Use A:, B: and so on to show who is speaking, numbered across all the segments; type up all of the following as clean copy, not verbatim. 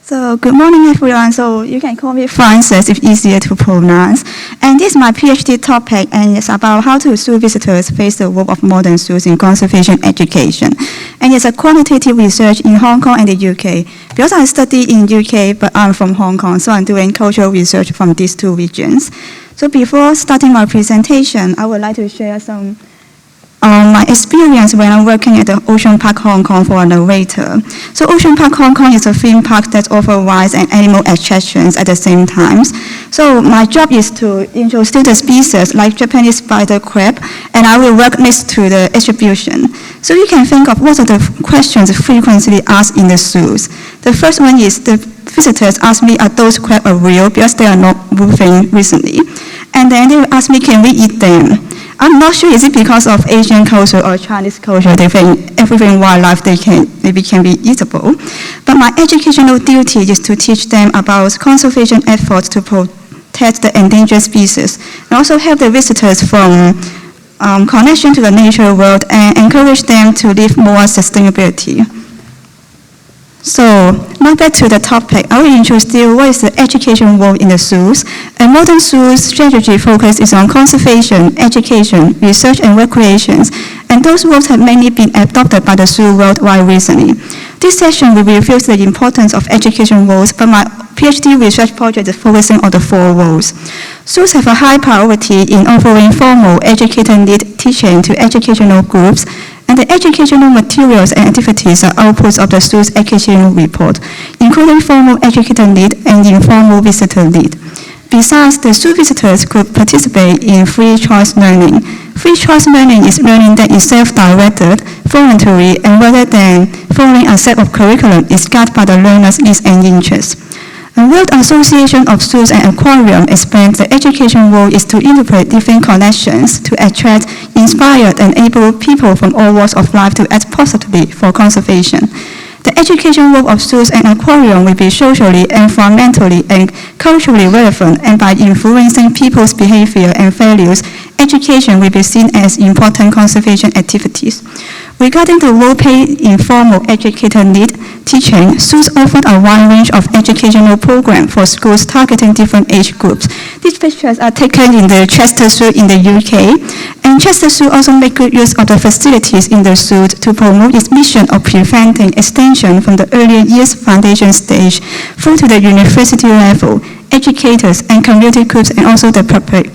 A: So good morning, everyone. So you can call me Frances if easier to pronounce. And this is my PhD topic, and it's about how to zoo visitors face the role of modern zoos in conservation education. And it's a quantitative research in Hong Kong and the UK. Because I study in UK, but I'm from Hong Kong, so I'm doing cultural research from these two regions. So before starting my presentation, I would like to share some my experience when I'm working at the Ocean Park Hong Kong for a narrator. So Ocean Park Hong Kong is a theme park that offers rides and animal attractions at the same time. So my job is to introduce the species like Japanese spider crab, and I will work next to the exhibition. So you can think of what are the questions frequently asked in the zoos. The first one is the visitors ask me, are those crabs real, because they are not moving recently. And then they will ask me, can we eat them? I'm not sure, is it because of Asian culture or Chinese culture, they think everything wildlife maybe can be eatable. But my educational duty is to teach them about conservation efforts to protect the endangered species, and also help the visitors from connection to the natural world and encourage them to live more sustainability. So now back to the topic. I will introduce you what is the education role in the zoos. A modern zoo's strategy focus is on conservation, education, research, and recreation, and those roles have mainly been adopted by the zoo worldwide recently. This session will reveal the importance of education roles, but my PhD research project is focusing on the 4 roles. Zoos have a high priority in offering formal educator-led teaching to educational groups, and the educational materials and activities are outputs of the zoo's educational report, including formal educator-led and informal visitor-led. Besides, the zoo visitors could participate in free choice learning. Free choice learning is learning that is self-directed, voluntary, and rather than following a set of curriculum is guided by the learner's needs and interests. The World Association of Zoos and Aquarium explains the education role is to interpret different connections to attract, inspire, and enable people from all walks of life to act positively for conservation. The education role of zoos and aquarium will be socially, environmentally, and culturally relevant, and by influencing people's behavior and values, education will be seen as important conservation activities. Regarding the role played in formal educator-led teaching, zoos offer a wide range of educational programs for schools targeting different age groups. These pictures are taken in the Chester Zoo in the UK, and Chester Zoo also makes good use of the facilities in the zoo to promote its mission of preventing extinction from the earlier years foundation stage through to the university level, educators and community groups, and also the public.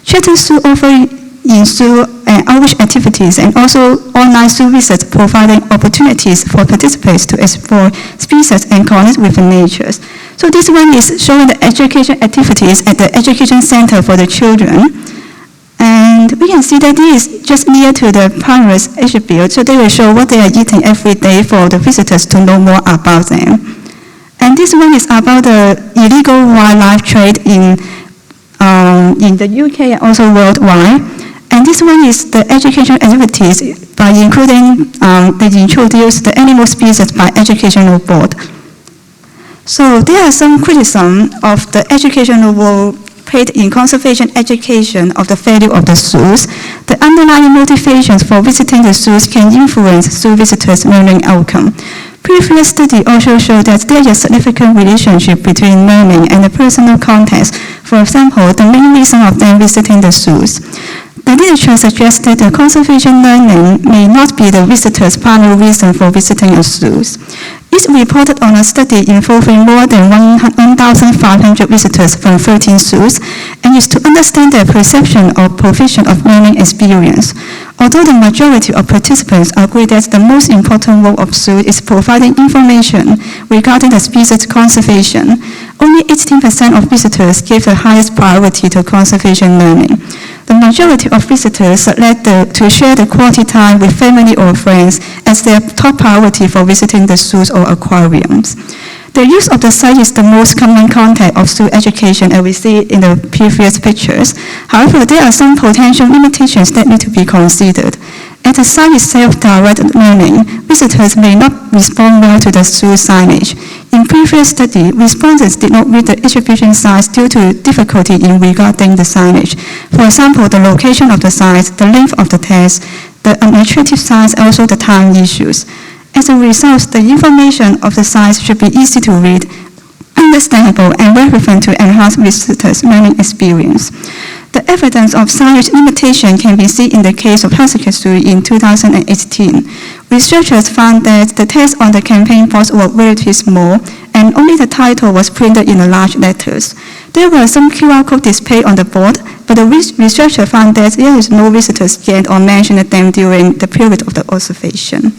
A: Chester Zoo offers in-zoo and outreach activities, and also online zoo visits, providing opportunities for participants to explore species and connect with nature. So this one is showing the education activities at the education center for the children. And we can see that this is just near to the primaries exhibit, so they will show what they are eating every day for the visitors to know more about them. And this one is about the illegal wildlife trade in the UK and also worldwide. And this one is the educational activities by including, they introduce the animal species by educational board. So there are some criticism of the educational role played in conservation education of the value of the zoos. The underlying motivations for visiting the zoos can influence zoo visitors' learning outcome. Previous study also showed that there is a significant relationship between learning and the personal context. For example, the main reason of them visiting the zoos. The literature suggests that the conservation learning may not be the visitor's primary reason for visiting a zoo. It reported on a study involving more than 1,500 visitors from 13 zoos, and is to understand their perception or provision of learning experience. Although the majority of participants agree that the most important role of zoo is providing information regarding the species conservation, only 18% of visitors gave the highest priority to conservation learning. The majority of visitors select to share the quality time with family or friends as their top priority for visiting the zoos or aquariums. The use of the site is the most common content of zoo education, as we see in the previous pictures. However, there are some potential limitations that need to be considered. As the site is self-directed learning, visitors may not respond well to the zoo signage. In previous study, respondents did not read the exhibition signs due to difficulty in regarding the signage. For example, the location of the signs, the length of the text, the unattractive signs, and also the time issues. As a result, the information of the signs should be easy to read, understandable and relevant to enhance visitors' learning experience. The evidence of signage limitation can be seen in the case of Husky Zoo in 2018. Researchers found that the text on the campaign post were relatively small, and only the title was printed in large letters. There were some QR code displayed on the board, but the researcher found that there is no visitors scanned or mentioned them during the period of the observation.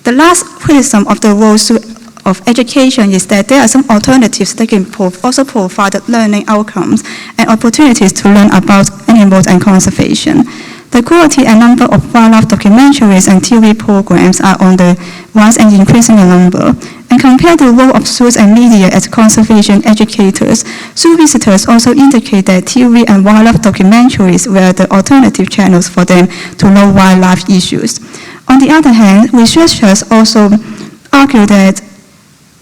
A: The last criticism of the role of education is that there are some alternatives that can also provide learning outcomes and opportunities to learn about animals and conservation. The quality and number of wildlife documentaries and TV programs are on the rise and increasing in number. And compared to the role of zoos and media as conservation educators, zoo visitors also indicate that TV and wildlife documentaries were the alternative channels for them to know wildlife issues. On the other hand, researchers also argue that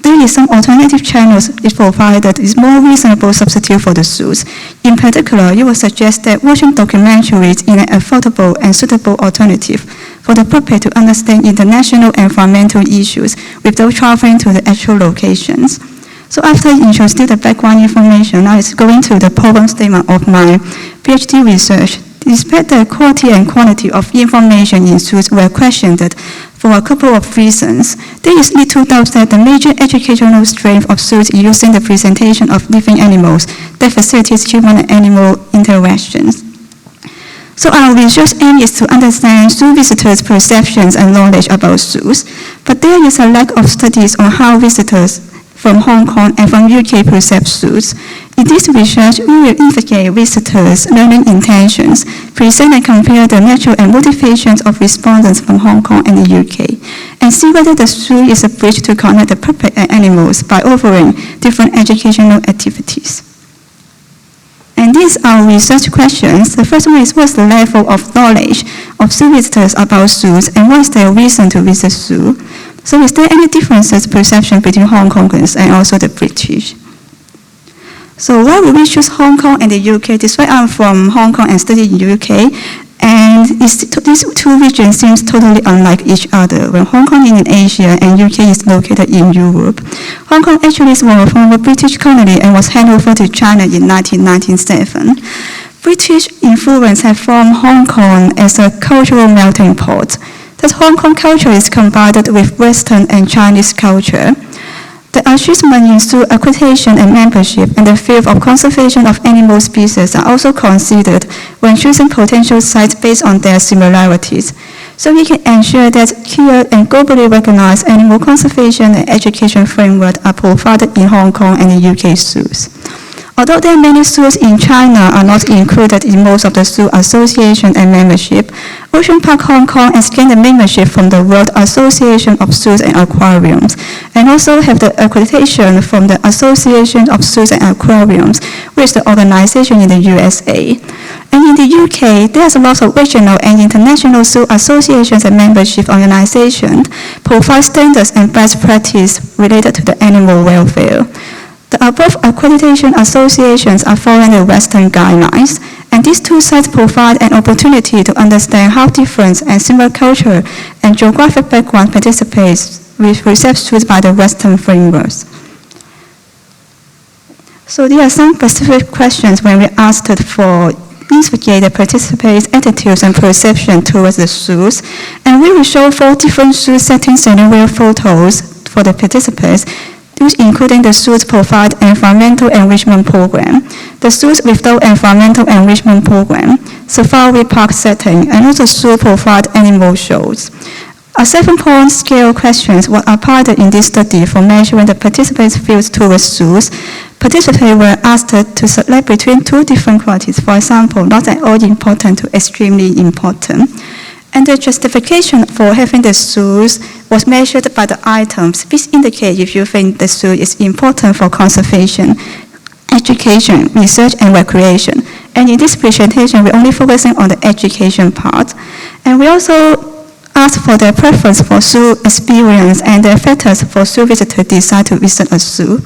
A: there is some alternative channels it provided is more reasonable substitute for the zoos. In particular, you would suggest that watching documentaries is an affordable and suitable alternative for the public to understand international environmental issues without traveling to the actual locations. So after introducing the background information, now it's going to the problem statement of my PhD research. Despite the quality and quantity of information in zoos were questioned for a couple of reasons, there is little doubt that the major educational strength of zoos is using the presentation of living animals that facilitates human and animal interactions. So our research aim is to understand zoo visitors' perceptions and knowledge about zoos, but there is a lack of studies on how visitors from Hong Kong and from UK perceive zoos. In this research, we will investigate visitors' learning intentions, present and compare the nature and motivations of respondents from Hong Kong and the UK, and see whether the zoo is a bridge to connect the public and animals by offering different educational activities. And these are research questions. The first one is, what's the level of knowledge of zoo visitors about zoos, and what is their reason to visit zoo? So is there any differences perception between Hong Kongers and also the British? So why would we choose Hong Kong and the UK? This way I'm from Hong Kong and study in the UK, and these two regions seem totally unlike each other. When Hong Kong is in Asia and UK is located in Europe. Hong Kong actually was a former British colony and was handed over to China in 1997. British influence has formed Hong Kong as a cultural melting pot. That Hong Kong culture is combined with Western and Chinese culture. The achievement in zoo accreditation and membership and the field of conservation of animal species are also considered when choosing potential sites based on their similarities. So we can ensure that clear and globally recognized animal conservation and education framework are provided in Hong Kong and the UK zoos. Although there are many zoos in China are not included in most of the zoo association and membership, Ocean Park Hong Kong has gained the membership from the World Association of Zoos and Aquariums, and also have the accreditation from the Association of Zoos and Aquariums, which is the organization in the USA. And in the UK, there's a lot of regional and international zoo associations and membership organizations provide standards and best practice related to the animal welfare. The above accreditation associations are following the Western guidelines, and these two sites provide an opportunity to understand how different and similar culture and geographic background participants receive zoos by the Western frameworks. So there are some specific questions when we asked for investigate the participants' attitudes and perception towards the zoos, and we will show 4 different zoo setting scenario photos for the participants, including the zoos provide environmental enrichment program, the zoos without environmental enrichment program, safari park setting, and also zoo provide animal shows. A 7-point scale questions were applied in this study for measuring the participants' views towards zoos. Participants were asked to select between 2 different qualities, for example, not at all important to extremely important. And the justification for having the zoos was measured by the items, which indicate if you think the zoo is important for conservation, education, research, and recreation. And in this presentation, we're only focusing on the education part. And we also asked for their preference for zoo experience and their factors for zoo visitors decide to visit a zoo.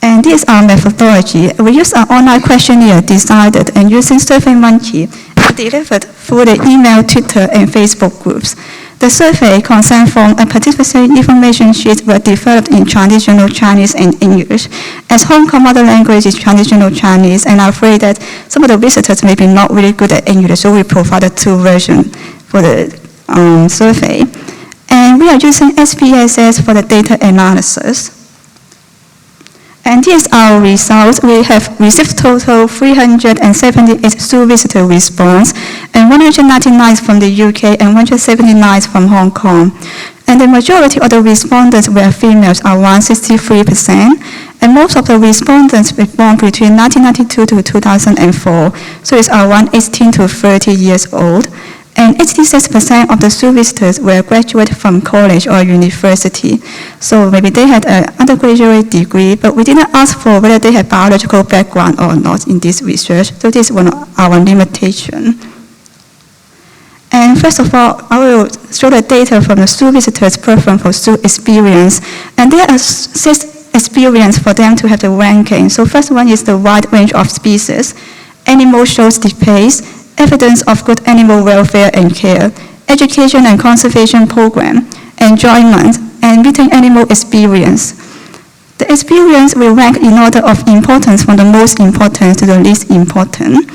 A: And this is our methodology. We use an online questionnaire designed and using SurveyMonkey and delivered through the email, Twitter, and Facebook groups. The survey consent form and participation information sheets were developed in traditional Chinese and English. As Hong Kong mother language is traditional Chinese, and I'm afraid that some of the visitors may be not really good at English, so we provided two versions for the survey. And we are using SPSS for the data analysis. And here's our results. We have received total 378 zoo visitor response, and 199 from the UK and 179 from Hong Kong. And the majority of the respondents were females, around 63%, and most of the respondents were born between 1992 to 2004, so it's around 18 to 30 years old. And 86% of the zoo visitors were graduated from college or university. So maybe they had an undergraduate degree, but we didn't ask for whether they had biological background or not in this research. So this is one of our limitations. And first of all, I will show the data from the zoo visitors' preference for zoo experience. And there are 6 experiences for them to have the ranking. So first one is the wide range of species, animal shows displays, evidence of good animal welfare and care, education and conservation program, enjoyment, and meeting animal experience. The experience will rank in order of importance from the most important to the least important.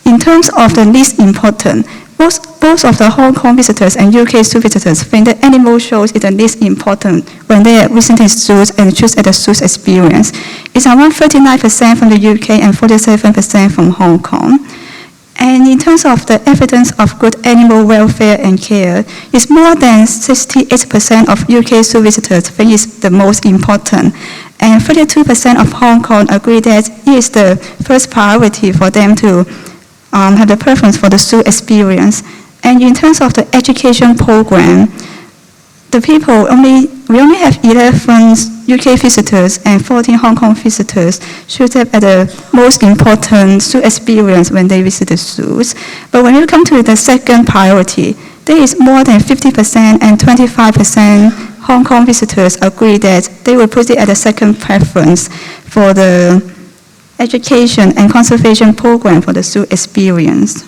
A: In terms of the least important, both of the Hong Kong visitors and UK zoo visitors think that animal shows is the least important when they are visiting zoos and choose at the zoo's experience. It's around 39% from the UK and 47% from Hong Kong. And in terms of the evidence of good animal welfare and care, it's more than 68% of UK zoo visitors think it's the most important. And 32% of Hong Kong agree that it is the first priority for them to have the preference for the zoo experience. And in terms of the education program, we only have 11 UK visitors and 14 Hong Kong visitors should have at the most important zoo experience when they visit the zoos. But when you come to the second priority, there is more than 50% and 25% Hong Kong visitors agree that they will put it at the second preference for the education and conservation program for the zoo experience.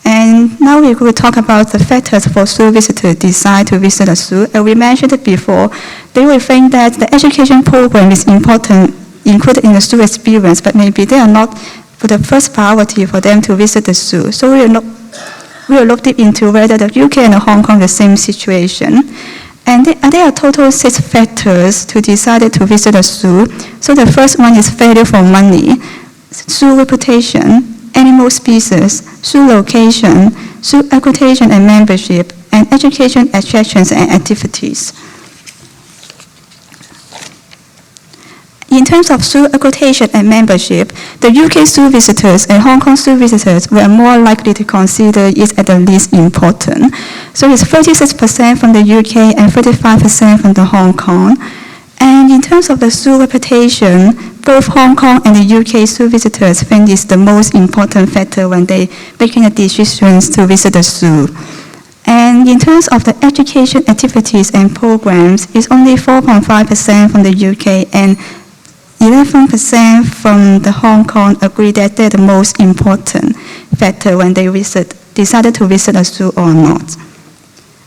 A: And now we will talk about the factors for zoo visitors decide to visit a zoo. And we mentioned it before, they will think that the education program is important, included in the zoo experience, but maybe they are not for the first priority for them to visit the zoo. So we will look deep into whether the UK and the Hong Kong are the same situation. And there are total 6 factors to decide to visit a zoo. So the first one is value for money, zoo reputation, animal species, zoo location, zoo accreditation and membership, and education attractions and activities. In terms of zoo accreditation and membership, the UK zoo visitors and Hong Kong zoo visitors were more likely to consider it as the least important. So it's 36% from the UK and 35% from the Hong Kong. And in terms of the zoo reputation, both Hong Kong and the UK zoo visitors think it's the most important factor when they making a decision to visit the zoo. And in terms of the education activities and programs, it's only 4.5% from the UK and 11% from the Hong Kong agree that they're the most important factor when they decided to visit a zoo or not.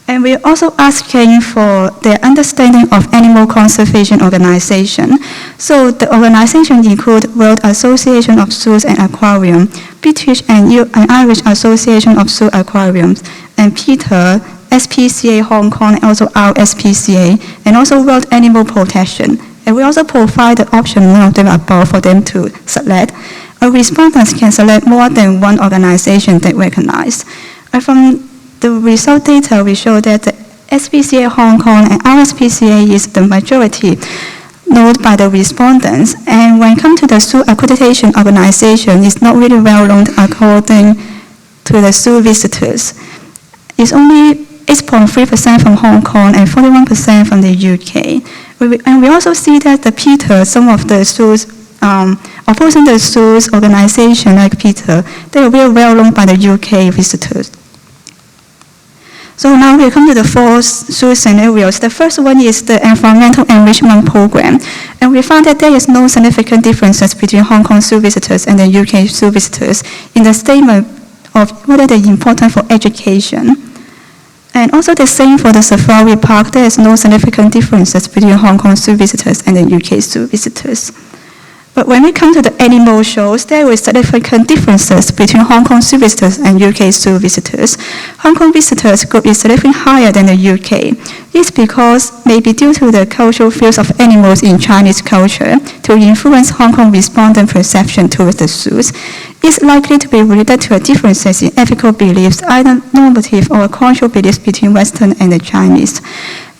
A: And we're also asking for their understanding of animal conservation organization. So the organization include World Association of Zoos and Aquarium, British and Irish Association of Zoo Aquariums, and PETA, SPCA Hong Kong, and also our SPCA, and also World Animal Protection. And we also provide the option, none of them above, for them to select. A respondent can select more than one organization they recognize. And from the result data, we show that the SPCA Hong Kong and RSPCA is the majority known by the respondents. And when it comes to the zoo accreditation organization, it's not really well known according to the zoo visitors. It's only 8.3% from Hong Kong and 41% from the UK. And we also see that the PETA, some of the zoos, opposing the zoos organization like PETA, they are very well known by the UK visitors. So now we come to the 4 zoo scenarios. The first one is the environmental enrichment program. And we found that there is no significant differences between Hong Kong zoo visitors and the UK zoo visitors in the statement of whether they're important for education. And also the same for the safari park. There is no significant differences between Hong Kong zoo visitors and the UK zoo visitors. But when we come to the animal shows, there is significant differences between Hong Kong zoo visitors and UK zoo visitors. Hong Kong visitors group is significantly higher than the UK. This is because maybe due to the cultural views of animals in Chinese culture to influence Hong Kong respondent perception towards the zoos. It's likely to be related to differences in ethical beliefs, either normative or cultural beliefs between Western and the Chinese.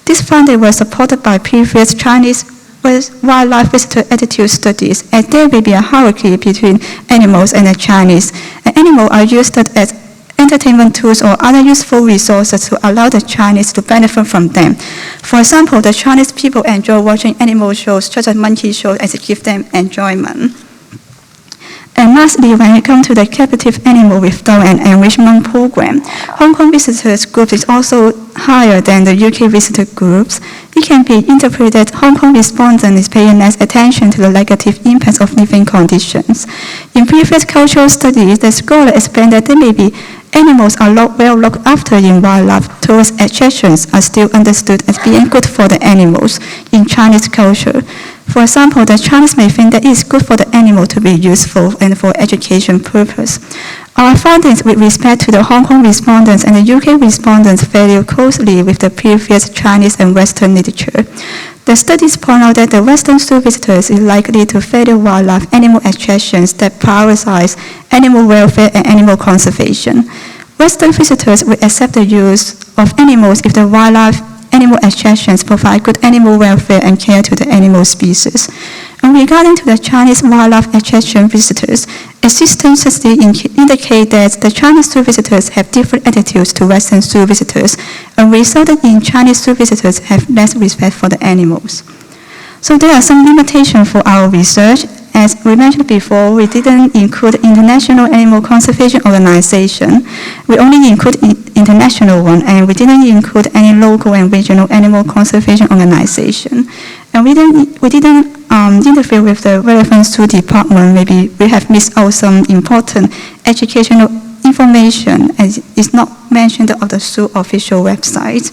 A: This finding was supported by previous Chinese wildlife visitor attitude studies, as there may be a hierarchy between animals and the Chinese. And animals are used as entertainment tools or other useful resources to allow the Chinese to benefit from them. For example, the Chinese people enjoy watching animal shows, such as monkey shows, as it gives them enjoyment. And lastly, when we come to the captive animal withdrawal and enrichment program, Hong Kong visitors group is also higher than the UK visitor groups. It can be interpreted Hong Kong respondent is paying less attention to the negative impacts of living conditions. In previous cultural studies, the scholar explained that there may be animals are well looked after in wildlife. Tourist attractions are still understood as being good for the animals in Chinese culture. For example, the Chinese may think that it is good for the animal to be useful and for education purpose. Our findings with respect to the Hong Kong respondents and the UK respondents vary closely with the previous Chinese and Western literature. The studies point out that the Western zoo visitors is likely to favor wildlife animal attractions that prioritize animal welfare and animal conservation. Western visitors will accept the use of animals if the wildlife animal attractions provide good animal welfare and care to the animal species. And regarding to the Chinese wildlife attraction visitors, existing studies indicate that the Chinese zoo visitors have different attitudes to Western zoo visitors, and resulted in Chinese zoo visitors have less respect for the animals. So there are some limitations for our research. As we mentioned before, we didn't include International Animal Conservation Organization. We only include international one, and we didn't include any local and regional animal conservation organization. And we didn't interfere with the relevant zoo department. Maybe we have missed out some important educational information, as it's not mentioned on the zoo official website.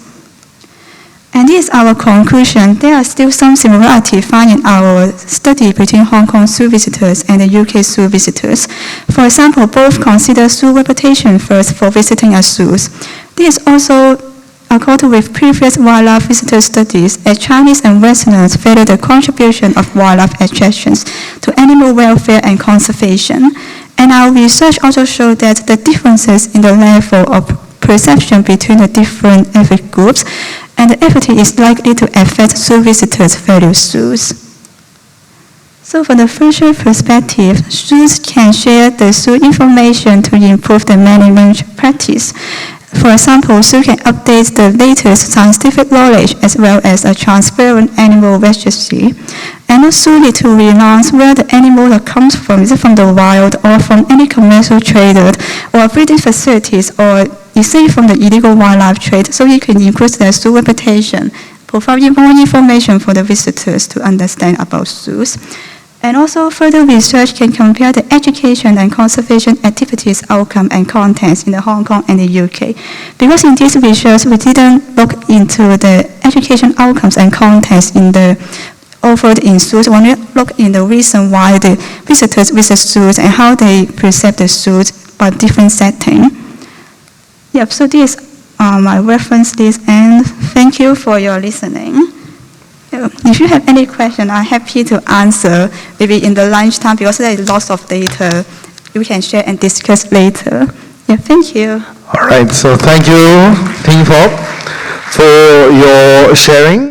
A: And this is our conclusion. There are still some similarity found in our study between Hong Kong zoo visitors and the UK zoo visitors. For example, both consider zoo reputation first for visiting a zoo. This is also according with previous wildlife visitor studies, as Chinese and Westerners value the contribution of wildlife attractions to animal welfare and conservation. And our research also showed that the differences in the level of perception between the different ethnic groups and the effort is likely to affect zoo visitors' value zoos. So from the future perspective, zoos can share the zoo information to improve the management practice. For example, zoo can update the latest scientific knowledge as well as a transparent animal registry. And the zoo need to renounce where the animal comes from. Is it from the wild or from any commercial trader or breeding facilities, or is it from the illegal wildlife trade? So you can increase the zoo reputation, provide more information for the visitors to understand about zoos. And also further research can compare the education and conservation activities, outcome and contents in the Hong Kong and the UK. Because in this research, we didn't look into the education outcomes and contents in the offered in zoos. When we look in the reason why the visitors visit zoos and how they perceive the zoos by different setting. Yep, so this is my reference list, and thank you for your listening. If you have any question, I'm happy to answer, maybe in the lunchtime, because there is lots of data we can share and discuss later. Yeah, thank you.
B: All right, so thank you, Ting, for your sharing.